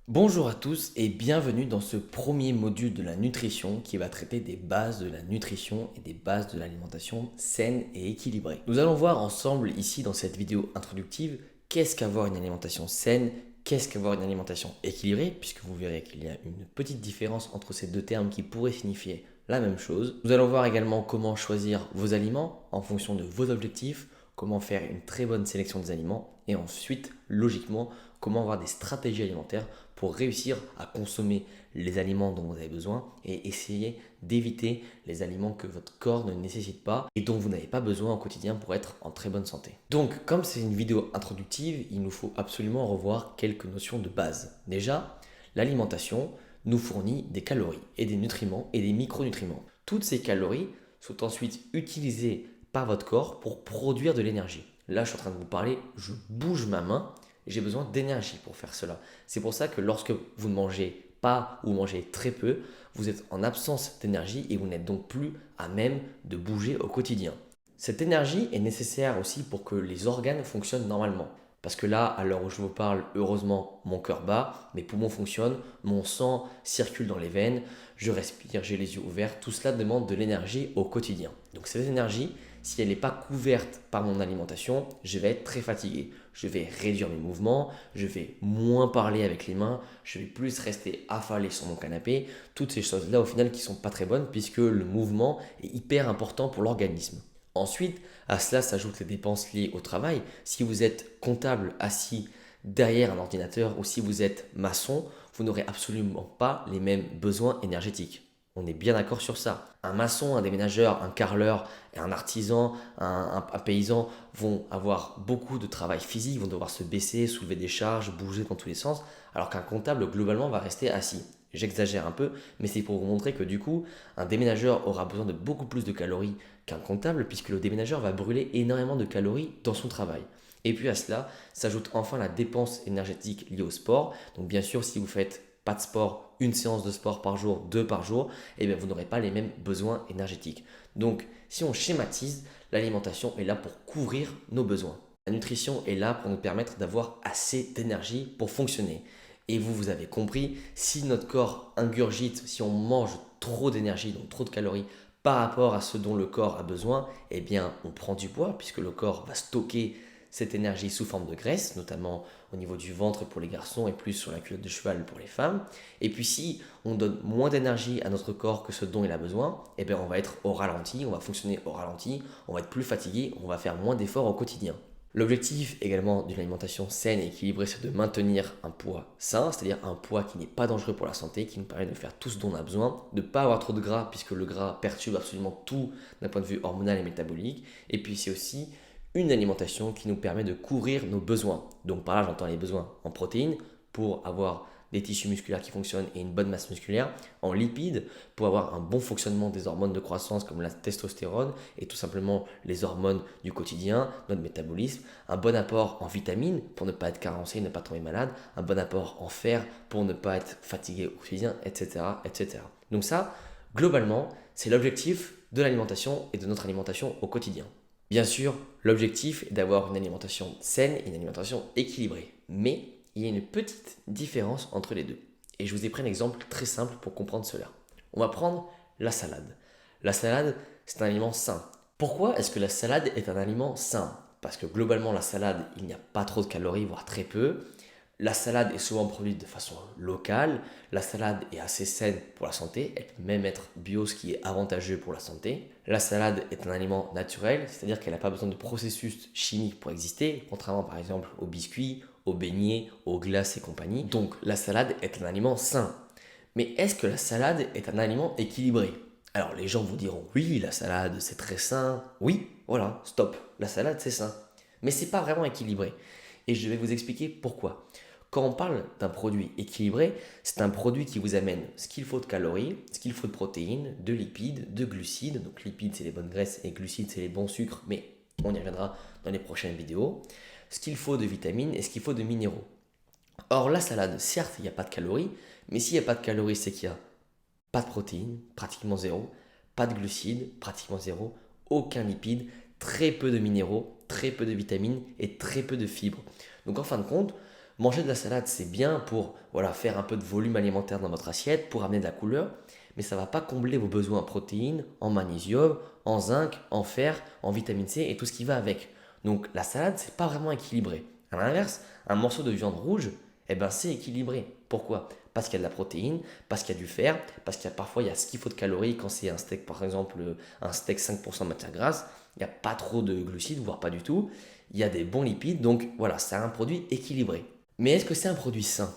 Bonjour à tous et bienvenue dans ce premier module de la nutrition qui va traiter des bases de la nutrition et des bases de l'alimentation saine et équilibrée. Nous allons voir ensemble ici dans cette vidéo introductive qu'est-ce qu'avoir une alimentation saine, qu'est-ce qu'avoir une alimentation équilibrée, puisque vous verrez qu'il y a une petite différence entre ces deux termes qui pourraient signifier la même chose. Nous allons voir également comment choisir vos aliments en fonction de vos objectifs, comment faire une très bonne sélection des aliments et ensuite, logiquement, comment avoir des stratégies alimentaires pour réussir à consommer les aliments dont vous avez besoin et essayer d'éviter les aliments que votre corps ne nécessite pas et dont vous n'avez pas besoin au quotidien pour être en très bonne santé. Donc, comme c'est une vidéo introductive, il nous faut absolument revoir quelques notions de base. Déjà, l'alimentation nous fournit des calories et des nutriments et des micronutriments. Toutes ces calories sont ensuite utilisées par votre corps pour produire de l'énergie. Là, je suis en train de vous parler, je bouge ma main, j'ai besoin d'énergie pour faire cela. C'est pour ça que lorsque vous ne mangez pas ou mangez très peu, vous êtes en absence d'énergie et vous n'êtes donc plus à même de bouger au quotidien. Cette énergie est nécessaire aussi pour que les organes fonctionnent normalement. Parce que là, à l'heure où je vous parle, heureusement, mon cœur bat, mes poumons fonctionnent, mon sang circule dans les veines, je respire, j'ai les yeux ouverts. Tout cela demande de l'énergie au quotidien. Donc cette énergie, si elle n'est pas couverte par mon alimentation, je vais être très fatigué. Je vais réduire mes mouvements, je vais moins parler avec les mains, je vais plus rester affalé sur mon canapé. Toutes ces choses-là, au final, qui sont pas très bonnes puisque le mouvement est hyper important pour l'organisme. Ensuite, à cela s'ajoutent les dépenses liées au travail. Si vous êtes comptable assis derrière un ordinateur ou si vous êtes maçon, vous n'aurez absolument pas les mêmes besoins énergétiques. On est bien d'accord sur ça. Un maçon, un déménageur, un carreleur, et un artisan, un paysan vont avoir beaucoup de travail physique, vont devoir se baisser, soulever des charges, bouger dans tous les sens, alors qu'un comptable globalement va rester assis. J'exagère un peu, mais c'est pour vous montrer que du coup, un déménageur aura besoin de beaucoup plus de calories qu'un comptable, puisque le déménageur va brûler énormément de calories dans son travail. Et puis à cela s'ajoute enfin la dépense énergétique liée au sport. Donc bien sûr, si vous faites pas de sport, une séance de sport par jour, deux par jour, eh bien vous n'aurez pas les mêmes besoins énergétiques. Donc si on schématise, l'alimentation est là pour couvrir nos besoins. La nutrition est là pour nous permettre d'avoir assez d'énergie pour fonctionner. Et vous avez compris, si notre corps ingurgite, si on mange trop d'énergie, donc trop de calories par rapport à ce dont le corps a besoin, eh bien on prend du poids puisque le corps va stocker cette énergie sous forme de graisse, notamment au niveau du ventre pour les garçons et plus sur la culotte de cheval pour les femmes. Et puis si on donne moins d'énergie à notre corps que ce dont il a besoin, eh bien on va être au ralenti, on va fonctionner au ralenti, on va être plus fatigué, on va faire moins d'efforts au quotidien. L'objectif également d'une alimentation saine et équilibrée, c'est de maintenir un poids sain, c'est-à-dire un poids qui n'est pas dangereux pour la santé, qui nous permet de faire tout ce dont on a besoin, de ne pas avoir trop de gras, puisque le gras perturbe absolument tout d'un point de vue hormonal et métabolique. Et puis c'est aussi une alimentation qui nous permet de couvrir nos besoins. Donc par là, j'entends les besoins en protéines pour avoir des tissus musculaires qui fonctionnent et une bonne masse musculaire, en lipides pour avoir un bon fonctionnement des hormones de croissance comme la testostérone et tout simplement les hormones du quotidien, notre métabolisme, un bon apport en vitamines pour ne pas être carencé, ne pas tomber malade, un bon apport en fer pour ne pas être fatigué au quotidien, etc. etc. Donc ça, globalement, c'est l'objectif de l'alimentation et de notre alimentation au quotidien. Bien sûr, l'objectif est d'avoir une alimentation saine et une alimentation équilibrée. Mais il y a une petite différence entre les deux. Et je vous ai pris un exemple très simple pour comprendre cela. On va prendre la salade. La salade, c'est un aliment sain. Pourquoi est-ce que la salade est un aliment sain? Parce que globalement, la salade, il n'y a pas trop de calories, voire très peu. La salade est souvent produite de façon locale. La salade est assez saine pour la santé. Elle peut même être bio, ce qui est avantageux pour la santé. La salade est un aliment naturel, c'est-à-dire qu'elle n'a pas besoin de processus chimiques pour exister, contrairement par exemple aux biscuits, aux beignets, aux glaces et compagnie. Donc la salade est un aliment sain. Mais est-ce que la salade est un aliment équilibré? Alors les gens vous diront oui, la salade c'est très sain. Oui, voilà, stop. La salade c'est sain. Mais c'est pas vraiment équilibré. Et je vais vous expliquer pourquoi. Quand on parle d'un produit équilibré, c'est un produit qui vous amène ce qu'il faut de calories, ce qu'il faut de protéines, de lipides, de glucides. Donc lipides, c'est les bonnes graisses et glucides, c'est les bons sucres, mais on y reviendra dans les prochaines vidéos. Ce qu'il faut de vitamines et ce qu'il faut de minéraux. Or, la salade, certes, il n'y a pas de calories, mais s'il n'y a pas de calories, c'est qu'il n'y a pas de protéines, pratiquement zéro, pas de glucides, pratiquement zéro, aucun lipide, très peu de minéraux, très peu de vitamines et très peu de fibres. Donc en fin de compte, Manger de la salade, c'est bien pour voilà, faire un peu de volume alimentaire dans votre assiette, pour amener de la couleur, mais ça ne va pas combler vos besoins en protéines, en magnésium, en zinc, en fer, en vitamine C et tout ce qui va avec. Donc la salade, c'est pas vraiment équilibré. À l'inverse, un morceau de viande rouge, eh ben, c'est équilibré. Pourquoi? Parce qu'il y a de la protéine, parce qu'il y a du fer, parce qu'il y a parfois il y a ce qu'il faut de calories quand c'est un steak par exemple, un steak 5% de matière grasse, il n'y a pas trop de glucides, voire pas du tout. Il y a des bons lipides, donc voilà, c'est un produit équilibré. Mais est-ce que c'est un produit sain?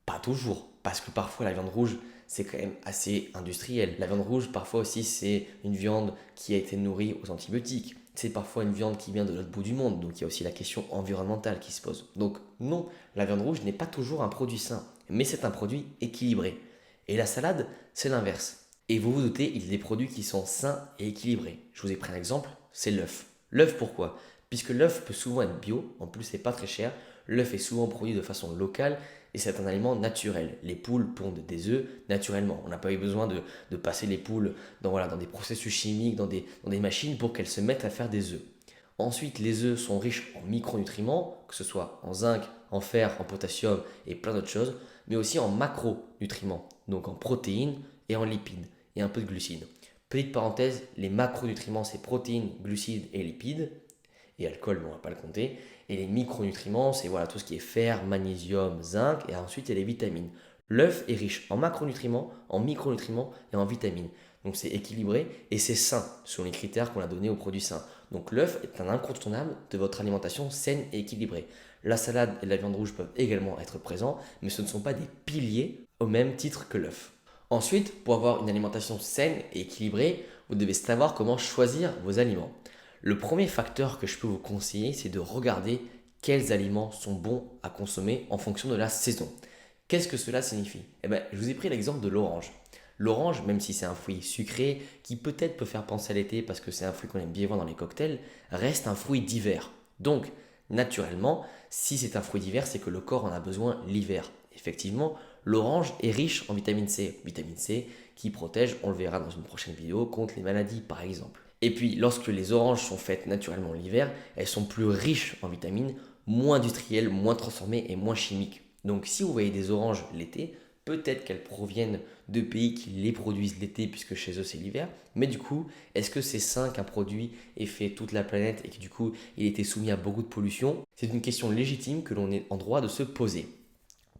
Pas toujours, parce que parfois la viande rouge, c'est quand même assez industriel. La viande rouge, parfois aussi, c'est une viande qui a été nourrie aux antibiotiques. C'est parfois une viande qui vient de l'autre bout du monde, donc il y a aussi la question environnementale qui se pose. Donc non, la viande rouge n'est pas toujours un produit sain, mais c'est un produit équilibré. Et la salade, c'est l'inverse. Et vous vous doutez, il y a des produits qui sont sains et équilibrés. Je vous ai pris un exemple, c'est l'œuf. L'œuf pourquoi? Puisque l'œuf peut souvent être bio, en plus c'est pas très cher, l'œuf est souvent produit de façon locale et c'est un aliment naturel. Les poules pondent des œufs naturellement. On n'a pas eu besoin de passer les poules dans des processus chimiques, dans des machines pour qu'elles se mettent à faire des œufs. Ensuite, les œufs sont riches en micronutriments, que ce soit en zinc, en fer, en potassium et plein d'autres choses, mais aussi en macronutriments, donc en protéines et en lipides, et un peu de glucides. Petite parenthèse, les macronutriments, c'est protéines, glucides et lipides, et alcool, mais on ne va pas le compter. Et les micronutriments, c'est voilà, tout ce qui est fer, magnésium, zinc, et ensuite il y a les vitamines. L'œuf est riche en macronutriments, en micronutriments et en vitamines. Donc c'est équilibré et c'est sain, selon les critères qu'on a donnés aux produits sains. Donc l'œuf est un incontournable de votre alimentation saine et équilibrée. La salade et la viande rouge peuvent également être présents, mais ce ne sont pas des piliers au même titre que l'œuf. Ensuite, pour avoir une alimentation saine et équilibrée, vous devez savoir comment choisir vos aliments. Le premier facteur que je peux vous conseiller, c'est de regarder quels aliments sont bons à consommer en fonction de la saison. Qu'est-ce que cela signifie? Eh bien, je vous ai pris l'exemple de l'orange. L'orange, même si c'est un fruit sucré, qui peut-être peut faire penser à l'été parce que c'est un fruit qu'on aime bien voir dans les cocktails, reste un fruit d'hiver. Donc, naturellement, si c'est un fruit d'hiver, c'est que le corps en a besoin l'hiver. Effectivement, l'orange est riche en vitamine C. Vitamine C qui protège, on le verra dans une prochaine vidéo, contre les maladies par exemple. Et puis, lorsque les oranges sont faites naturellement l'hiver, elles sont plus riches en vitamines, moins industrielles, moins transformées et moins chimiques. Donc, si vous voyez des oranges l'été, peut-être qu'elles proviennent de pays qui les produisent l'été puisque chez eux c'est l'hiver. Mais du coup, est-ce que c'est sain qu'un produit ait fait toute la planète et que du coup il ait été soumis à beaucoup de pollution? C'est une question légitime que l'on est en droit de se poser.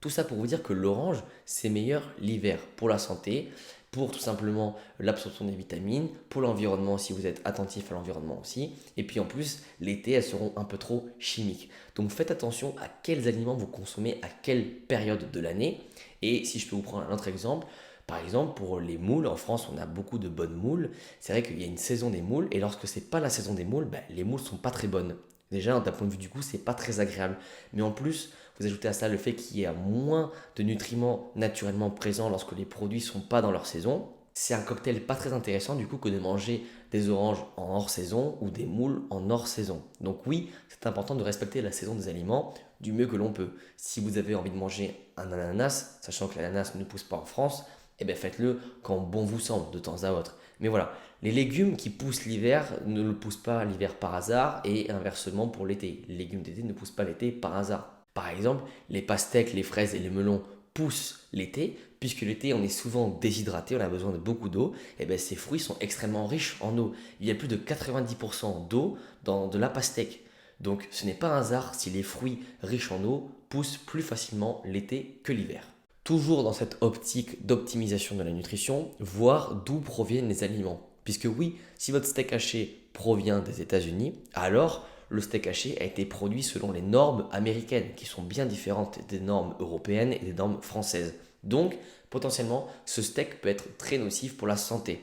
Tout ça pour vous dire que l'orange, c'est meilleur l'hiver pour la santé, pour tout simplement l'absorption des vitamines, pour l'environnement si vous êtes attentif à l'environnement aussi. Et puis en plus, l'été, elles seront un peu trop chimiques. Donc faites attention à quels aliments vous consommez à quelle période de l'année. Et si je peux vous prendre un autre exemple, par exemple, pour les moules, en France, on a beaucoup de bonnes moules. C'est vrai qu'il y a une saison des moules, et lorsque c'est pas la saison des moules, les moules sont pas très bonnes. Déjà, d'un point de vue du goût, c'est pas très agréable. Mais en plus, vous ajoutez à ça le fait qu'il y a moins de nutriments naturellement présents lorsque les produits ne sont pas dans leur saison. C'est un cocktail pas très intéressant du coup que de manger des oranges en hors saison ou des moules en hors saison. Donc oui, c'est important de respecter la saison des aliments du mieux que l'on peut. Si vous avez envie de manger un ananas, sachant que l'ananas ne pousse pas en France, eh bien faites-le quand bon vous semble de temps à autre. Mais voilà, les légumes qui poussent l'hiver ne le poussent pas l'hiver par hasard et inversement pour l'été. Les légumes d'été ne poussent pas l'été par hasard. Par exemple, les pastèques, les fraises et les melons poussent l'été, puisque l'été on est souvent déshydraté, on a besoin de beaucoup d'eau, et bien ces fruits sont extrêmement riches en eau. Il y a plus de 90% d'eau dans de la pastèque. Donc ce n'est pas un hasard si les fruits riches en eau poussent plus facilement l'été que l'hiver. Toujours dans cette optique d'optimisation de la nutrition, voir d'où proviennent les aliments. Puisque oui, si votre steak haché provient des États-Unis, alors le steak haché a été produit selon les normes américaines, qui sont bien différentes des normes européennes et des normes françaises. Donc, potentiellement, ce steak peut être très nocif pour la santé.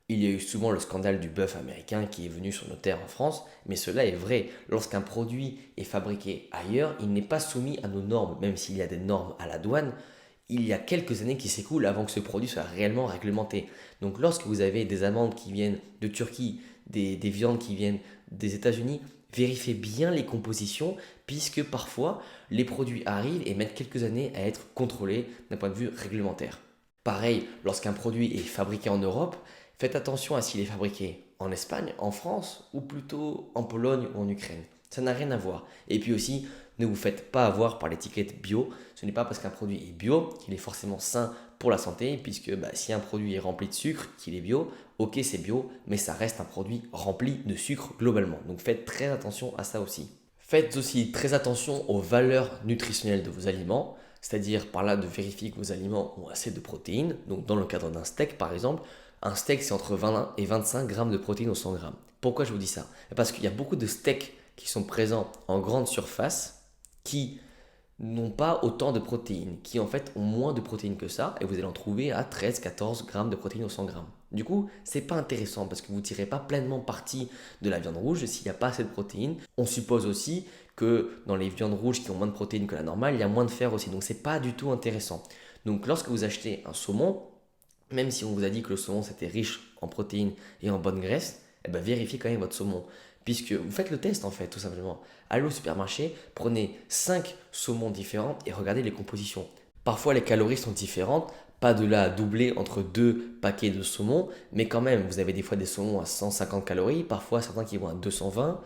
Il y a eu souvent le scandale du bœuf américain qui est venu sur nos terres en France, mais cela est vrai. Lorsqu'un produit est fabriqué ailleurs, il n'est pas soumis à nos normes, même s'il y a des normes à la douane. Il y a quelques années qui s'écoulent avant que ce produit soit réellement réglementé. Donc lorsque vous avez des amandes qui viennent de Turquie, des viandes qui viennent des États-Unis, vérifiez bien les compositions puisque parfois les produits arrivent et mettent quelques années à être contrôlés d'un point de vue réglementaire. Pareil, lorsqu'un produit est fabriqué en Europe, faites attention à s'il est fabriqué en Espagne, en France ou plutôt en Pologne ou en Ukraine. Ça n'a rien à voir. Et puis aussi, ne vous faites pas avoir par l'étiquette bio. Ce n'est pas parce qu'un produit est bio qu'il est forcément sain pour la santé, puisque si un produit est rempli de sucre, qu'il est bio, ok c'est bio, mais ça reste un produit rempli de sucre globalement. Donc faites très attention à ça aussi. Faites aussi très attention aux valeurs nutritionnelles de vos aliments, c'est-à-dire par là de vérifier que vos aliments ont assez de protéines. Donc dans le cadre d'un steak par exemple, un steak c'est entre 20 et 25 grammes de protéines au 100 grammes. Pourquoi je vous dis ça? Parce qu'il y a beaucoup de steaks qui sont présents en grande surface qui n'ont pas autant de protéines, qui en fait ont moins de protéines que ça, et vous allez en trouver à 13-14 grammes de protéines au 100 grammes. Du coup, c'est pas intéressant parce que vous ne tirez pas pleinement parti de la viande rouge s'il n'y a pas assez de protéines. On suppose aussi que dans les viandes rouges qui ont moins de protéines que la normale, il y a moins de fer aussi, donc c'est pas du tout intéressant. Donc lorsque vous achetez un saumon, même si on vous a dit que le saumon c'était riche en protéines et en bonne graisse, vérifiez quand même votre saumon. Puisque vous faites le test en fait, tout simplement. Allez au supermarché, prenez 5 saumons différents et regardez les compositions. Parfois les calories sont différentes, pas de là à doubler entre deux paquets de saumon, mais quand même, vous avez des fois des saumons à 150 calories, parfois certains qui vont à 220.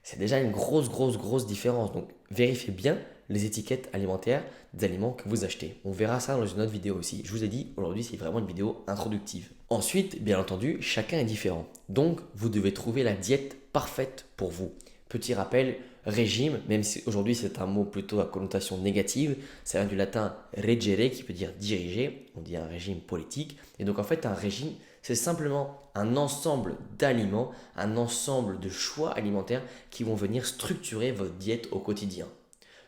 C'est déjà une grosse différence. Donc vérifiez bien les étiquettes alimentaires des aliments que vous achetez. On verra ça dans une autre vidéo aussi. Je vous ai dit, aujourd'hui c'est vraiment une vidéo introductive. Ensuite, bien entendu, chacun est différent. Donc vous devez trouver la diète parfaite pour vous. Petit rappel, régime, même si aujourd'hui c'est un mot plutôt à connotation négative, ça vient du latin regere qui veut dire diriger, on dit un régime politique. Et donc en fait un régime, c'est simplement un ensemble d'aliments, un ensemble de choix alimentaires qui vont venir structurer votre diète au quotidien.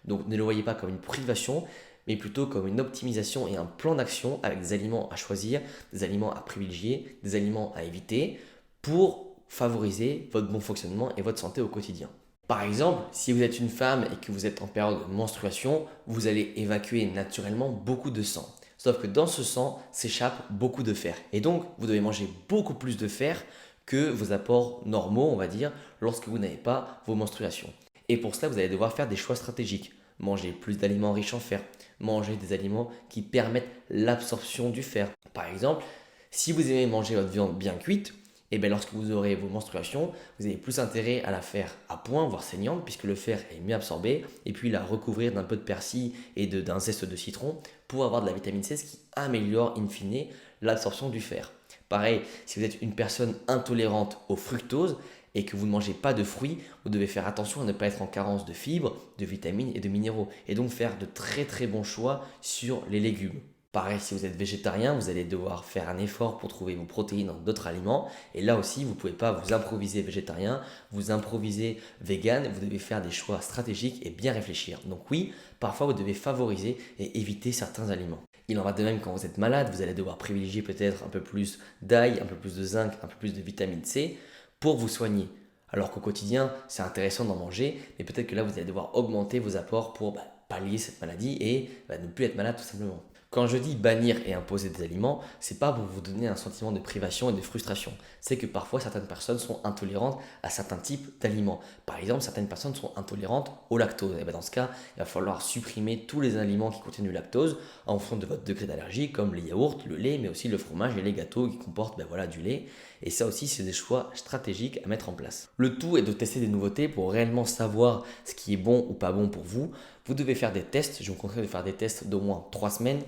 Donc ne le voyez pas comme une privation, mais plutôt comme une optimisation et un plan d'action avec des aliments à choisir, des aliments à privilégier, des aliments à éviter pour favoriser votre bon fonctionnement et votre santé au quotidien. Par exemple, si vous êtes une femme et que vous êtes en période de menstruation, vous allez évacuer naturellement beaucoup de sang. Sauf que dans ce sang s'échappe beaucoup de fer. Et donc, vous devez manger beaucoup plus de fer que vos apports normaux, on va dire, lorsque vous n'avez pas vos menstruations. Et pour cela, vous allez devoir faire des choix stratégiques. Manger plus d'aliments riches en fer. Manger des aliments qui permettent l'absorption du fer. Par exemple, si vous aimez manger votre viande bien cuite, et bien lorsque vous aurez vos menstruations, vous avez plus intérêt à la faire à point, voire saignante, puisque le fer est mieux absorbé, et puis la recouvrir d'un peu de persil et d'un zeste de citron pour avoir de la vitamine C, ce qui améliore in fine l'absorption du fer. Pareil, si vous êtes une personne intolérante au fructose et que vous ne mangez pas de fruits, vous devez faire attention à ne pas être en carence de fibres, de vitamines et de minéraux, et donc faire de très bons choix sur les légumes. Pareil, si vous êtes végétarien, vous allez devoir faire un effort pour trouver vos protéines dans d'autres aliments. Et là aussi, vous ne pouvez pas vous improviser végétarien, vous improviser vegan. Vous devez faire des choix stratégiques et bien réfléchir. Donc oui, parfois vous devez favoriser et éviter certains aliments. Il en va de même quand vous êtes malade, vous allez devoir privilégier peut-être un peu plus d'ail, un peu plus de zinc, un peu plus de vitamine C pour vous soigner. Alors qu'au quotidien, c'est intéressant d'en manger, mais peut-être que là, vous allez devoir augmenter vos apports pour pallier cette maladie et ne plus être malade tout simplement. Quand je dis bannir et imposer des aliments, c'est pas pour vous donner un sentiment de privation et de frustration. C'est que parfois certaines personnes sont intolérantes à certains types d'aliments. Par exemple, certaines personnes sont intolérantes au lactose. Et dans ce cas, il va falloir supprimer tous les aliments qui contiennent du lactose en fonction de votre degré d'allergie, comme les yaourts, le lait, mais aussi le fromage et les gâteaux qui comportent du lait. Et ça aussi, c'est des choix stratégiques à mettre en place. Le tout est de tester des nouveautés pour réellement savoir ce qui est bon ou pas bon pour vous. Vous devez faire des tests. Je vous conseille de faire des tests d'au moins 3 semaines.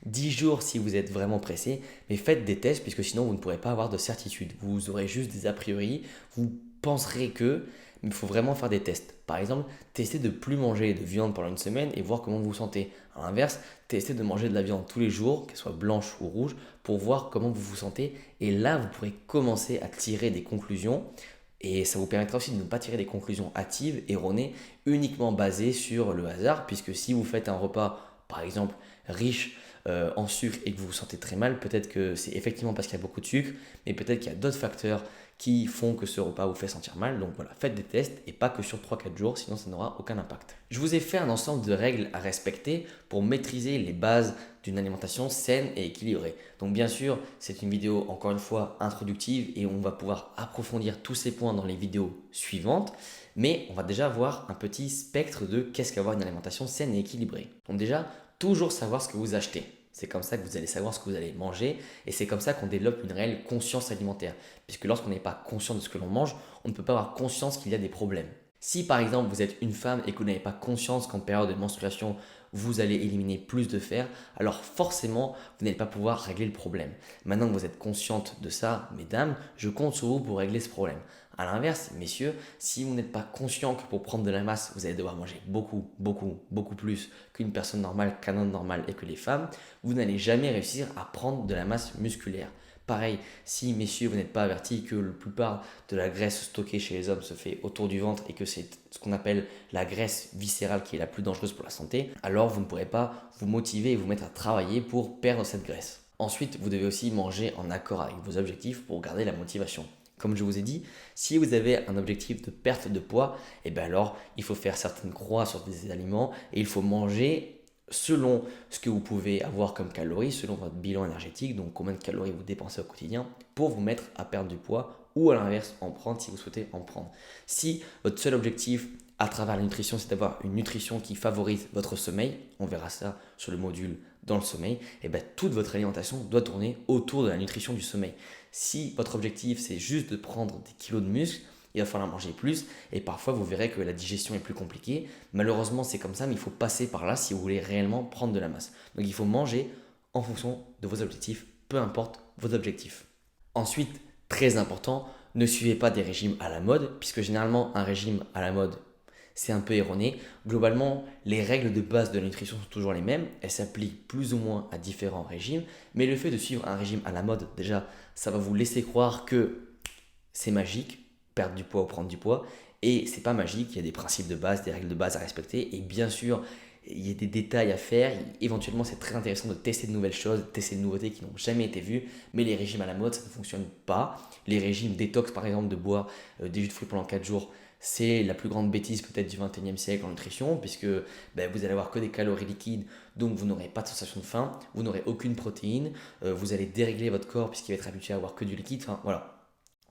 10 jours si vous êtes vraiment pressé, mais faites des tests puisque sinon vous ne pourrez pas avoir de certitude. Vous aurez juste des a priori, vous penserez que, mais il faut vraiment faire des tests. Par exemple, testez de plus manger de viande pendant une semaine et voir comment vous vous sentez. À l'inverse, testez de manger de la viande tous les jours, qu'elle soit blanche ou rouge, pour voir comment vous vous sentez. Et là, vous pourrez commencer à tirer des conclusions. Et ça vous permettra aussi de ne pas tirer des conclusions hâtives, erronées, uniquement basées sur le hasard, puisque si vous faites un repas, par exemple, riche en sucre et que vous vous sentez très mal, peut-être que c'est effectivement parce qu'il y a beaucoup de sucre, mais peut-être qu'il y a d'autres facteurs qui font que ce repas vous fait sentir mal. Donc voilà, faites des tests et pas que sur 3-4 jours, sinon ça n'aura aucun impact. Je vous ai fait un ensemble de règles à respecter pour maîtriser les bases d'une alimentation saine et équilibrée. Donc bien sûr, c'est une vidéo encore une fois introductive et on va pouvoir approfondir tous ces points dans les vidéos suivantes. Mais on va déjà voir un petit spectre de qu'est-ce qu'avoir une alimentation saine et équilibrée. Donc déjà, toujours savoir ce que vous achetez. C'est comme ça que vous allez savoir ce que vous allez manger et c'est comme ça qu'on développe une réelle conscience alimentaire. Puisque lorsqu'on n'est pas conscient de ce que l'on mange, on ne peut pas avoir conscience qu'il y a des problèmes. Si par exemple vous êtes une femme et que vous n'avez pas conscience qu'en période de menstruation, vous allez éliminer plus de fer, alors forcément, vous n'allez pas pouvoir régler le problème. Maintenant que vous êtes consciente de ça, mesdames, je compte sur vous pour régler ce problème. A l'inverse, messieurs, si vous n'êtes pas conscient que pour prendre de la masse, vous allez devoir manger beaucoup plus qu'une personne normale, qu'un homme normal et que les femmes, vous n'allez jamais réussir à prendre de la masse musculaire. Pareil, si messieurs, vous n'êtes pas avertis que la plupart de la graisse stockée chez les hommes se fait autour du ventre et que c'est ce qu'on appelle la graisse viscérale qui est la plus dangereuse pour la santé, alors vous ne pourrez pas vous motiver et vous mettre à travailler pour perdre cette graisse. Ensuite, vous devez aussi manger en accord avec vos objectifs pour garder la motivation. Comme je vous ai dit, si vous avez un objectif de perte de poids, et bien alors il faut faire certaines croix sur des aliments et il faut manger selon ce que vous pouvez avoir comme calories, selon votre bilan énergétique, donc combien de calories vous dépensez au quotidien, pour vous mettre à perdre du poids ou à l'inverse en prendre si vous souhaitez en prendre. Si votre seul objectif à travers la nutrition, c'est d'avoir une nutrition qui favorise votre sommeil, on verra ça sur le module dans le sommeil, et bien toute votre alimentation doit tourner autour de la nutrition du sommeil. Si votre objectif c'est juste de prendre des kilos de muscles, il va falloir manger plus et parfois vous verrez que la digestion est plus compliquée. Malheureusement c'est comme ça, mais il faut passer par là si vous voulez réellement prendre de la masse. Donc il faut manger en fonction de vos objectifs, peu importe vos objectifs. Ensuite, très important, ne suivez pas des régimes à la mode, puisque généralement un régime à la mode c'est un peu erroné. Globalement, les règles de base de la nutrition sont toujours les mêmes. Elles s'appliquent plus ou moins à différents régimes. Mais le fait de suivre un régime à la mode, déjà, ça va vous laisser croire que c'est magique, perdre du poids ou prendre du poids. Et c'est pas magique, il y a des principes de base, des règles de base à respecter. Et bien sûr, il y a des détails à faire. Éventuellement, c'est très intéressant de tester de nouvelles choses, de tester de nouveautés qui n'ont jamais été vues. Mais les régimes à la mode, ça ne fonctionne pas. Les régimes détox, par exemple, de boire des jus de fruits pendant 4 jours, c'est la plus grande bêtise peut-être du 21e siècle en nutrition, puisque vous allez avoir que des calories liquides, donc vous n'aurez pas de sensation de faim, vous n'aurez aucune protéine, vous allez dérégler votre corps puisqu'il va être habitué à avoir que du liquide. Enfin voilà,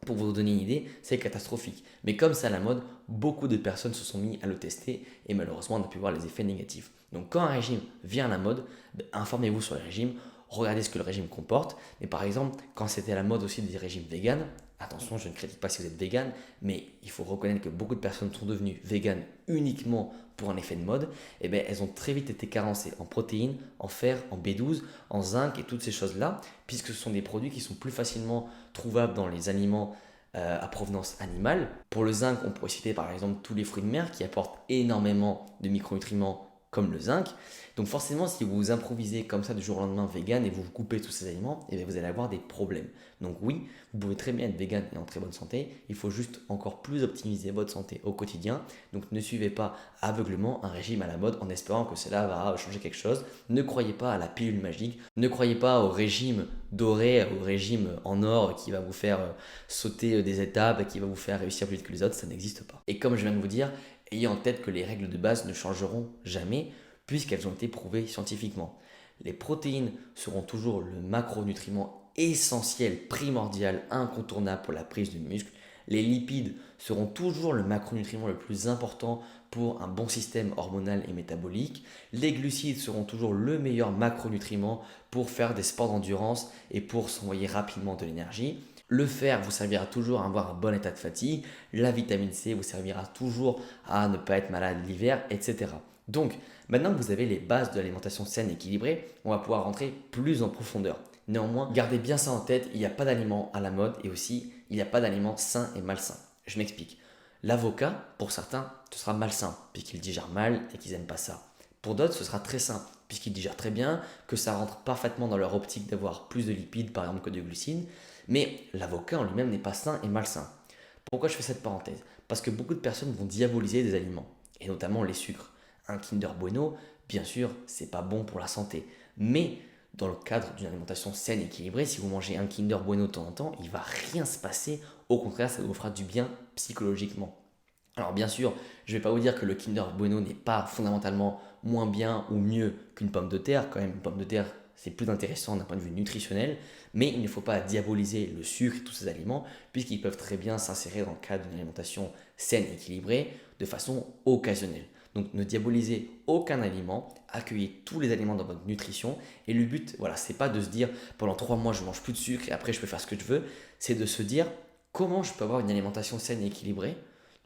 pour vous donner une idée, c'est catastrophique. Mais comme c'est à la mode, beaucoup de personnes se sont mis à le tester et malheureusement on a pu voir les effets négatifs. Donc quand un régime vient à la mode, informez-vous sur le régime, regardez ce que le régime comporte. Mais par exemple, quand c'était à la mode aussi des régimes véganes, attention, je ne critique pas si vous êtes vegan, mais il faut reconnaître que beaucoup de personnes sont devenues véganes uniquement pour un effet de mode. Et bien, elles ont très vite été carencées en protéines, en fer, en B12, en zinc et toutes ces choses-là, puisque ce sont des produits qui sont plus facilement trouvables dans les aliments à provenance animale. Pour le zinc, on pourrait citer par exemple tous les fruits de mer qui apportent énormément de micronutriments comme le zinc. Donc forcément, si vous improvisez comme ça du jour au lendemain vegan et vous vous coupez tous ces aliments, et bien vous allez avoir des problèmes. Donc oui, vous pouvez très bien être vegan et en très bonne santé, il faut juste encore plus optimiser votre santé au quotidien. Donc ne suivez pas aveuglement un régime à la mode en espérant que cela va changer quelque chose. Ne croyez pas à la pilule magique, ne croyez pas au régime doré, au régime en or qui va vous faire sauter des étapes, qui va vous faire réussir plus vite que les autres, ça n'existe pas. Et comme je viens de vous dire, ayez en tête que les règles de base ne changeront jamais puisqu'elles ont été prouvées scientifiquement. Les protéines seront toujours le macronutriment essentiel, primordial, incontournable pour la prise de muscle. Les lipides seront toujours le macronutriment le plus important pour un bon système hormonal et métabolique. Les glucides seront toujours le meilleur macronutriment pour faire des sports d'endurance et pour s'envoyer rapidement de l'énergie. Le fer vous servira toujours à avoir un bon état de fatigue. La vitamine C vous servira toujours à ne pas être malade l'hiver, etc. Donc, maintenant que vous avez les bases de l'alimentation saine et équilibrée, on va pouvoir rentrer plus en profondeur. Néanmoins, gardez bien ça en tête, il n'y a pas d'aliments à la mode et aussi il n'y a pas d'aliments sains et malsains. Je m'explique. L'avocat, pour certains, ce sera malsain puisqu'ils digèrent mal et qu'ils n'aiment pas ça. Pour d'autres, ce sera très sain puisqu'ils digèrent très bien, que ça rentre parfaitement dans leur optique d'avoir plus de lipides par exemple que de glucides. Mais l'avocat en lui-même n'est pas sain et malsain. Pourquoi je fais cette parenthèse? Parce que beaucoup de personnes vont diaboliser des aliments, et notamment les sucres. Un Kinder Bueno, bien sûr, c'est pas bon pour la santé. Mais dans le cadre d'une alimentation saine et équilibrée, si vous mangez un Kinder Bueno de temps en temps, il va rien se passer. Au contraire, ça vous fera du bien psychologiquement. Alors bien sûr, je ne vais pas vous dire que le Kinder Bueno n'est pas fondamentalement moins bien ou mieux qu'une pomme de terre. Quand même, une pomme de terre, c'est plus intéressant d'un point de vue nutritionnel. Mais il ne faut pas diaboliser le sucre et tous ces aliments, puisqu'ils peuvent très bien s'insérer dans le cadre d'une alimentation saine et équilibrée de façon occasionnelle. Donc ne diabolisez aucun aliment, accueillez tous les aliments dans votre nutrition. Et le but, voilà, c'est pas de se dire pendant 3 mois je mange plus de sucre et après je peux faire ce que je veux. C'est de se dire comment je peux avoir une alimentation saine et équilibrée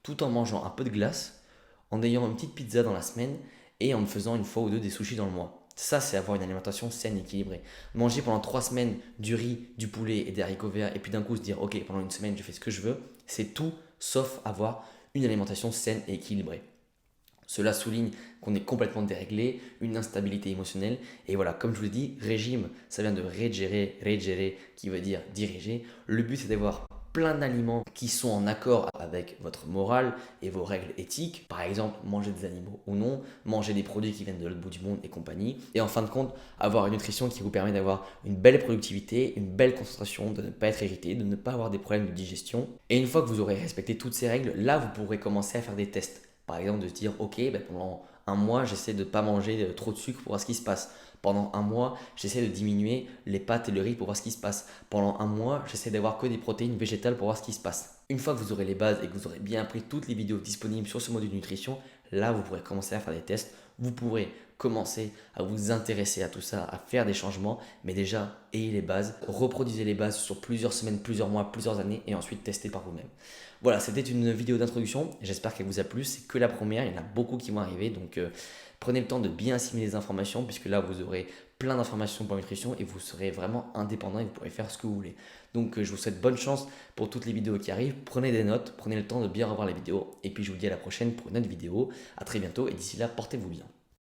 tout en mangeant un peu de glace, en ayant une petite pizza dans la semaine et en me faisant une fois ou deux des sushis dans le mois. Ça, c'est avoir une alimentation saine, équilibrée. Manger pendant 3 semaines du riz, du poulet et des haricots verts et puis d'un coup se dire ok, pendant une semaine je fais ce que je veux, c'est tout sauf avoir une alimentation saine et équilibrée. Cela souligne qu'on est complètement déréglé, une instabilité émotionnelle. Et voilà, comme je vous l'ai dit, régime, ça vient de reggere, qui veut dire diriger. Le but, c'est d'avoir plein d'aliments qui sont en accord avec votre morale et vos règles éthiques. Par exemple, manger des animaux ou non, manger des produits qui viennent de l'autre bout du monde et compagnie. Et en fin de compte, avoir une nutrition qui vous permet d'avoir une belle productivité, une belle concentration, de ne pas être irrité, de ne pas avoir des problèmes de digestion. Et une fois que vous aurez respecté toutes ces règles, là, vous pourrez commencer à faire des tests. Par exemple, de se dire, ok, pendant un mois, j'essaie de ne pas manger trop de sucre pour voir ce qui se passe. Pendant un mois, j'essaie de diminuer les pâtes et le riz pour voir ce qui se passe. Pendant un mois, j'essaie d'avoir que des protéines végétales pour voir ce qui se passe. Une fois que vous aurez les bases et que vous aurez bien appris toutes les vidéos disponibles sur ce module de nutrition, là, vous pourrez commencer à faire des tests. Vous pourrez commencer à vous intéresser à tout ça, à faire des changements. Mais déjà, ayez les bases, reproduisez les bases sur plusieurs semaines, plusieurs mois, plusieurs années et ensuite testez par vous-même. Voilà, c'était une vidéo d'introduction. J'espère qu'elle vous a plu. C'est que la première, il y en a beaucoup qui vont arriver. Donc, prenez le temps de bien assimiler les informations puisque là, vous aurez plein d'informations pour la nutrition et vous serez vraiment indépendant et vous pourrez faire ce que vous voulez. Donc, je vous souhaite bonne chance pour toutes les vidéos qui arrivent. Prenez des notes, prenez le temps de bien revoir les vidéos. Et puis, je vous dis à la prochaine pour une autre vidéo. À très bientôt et d'ici là, portez-vous bien.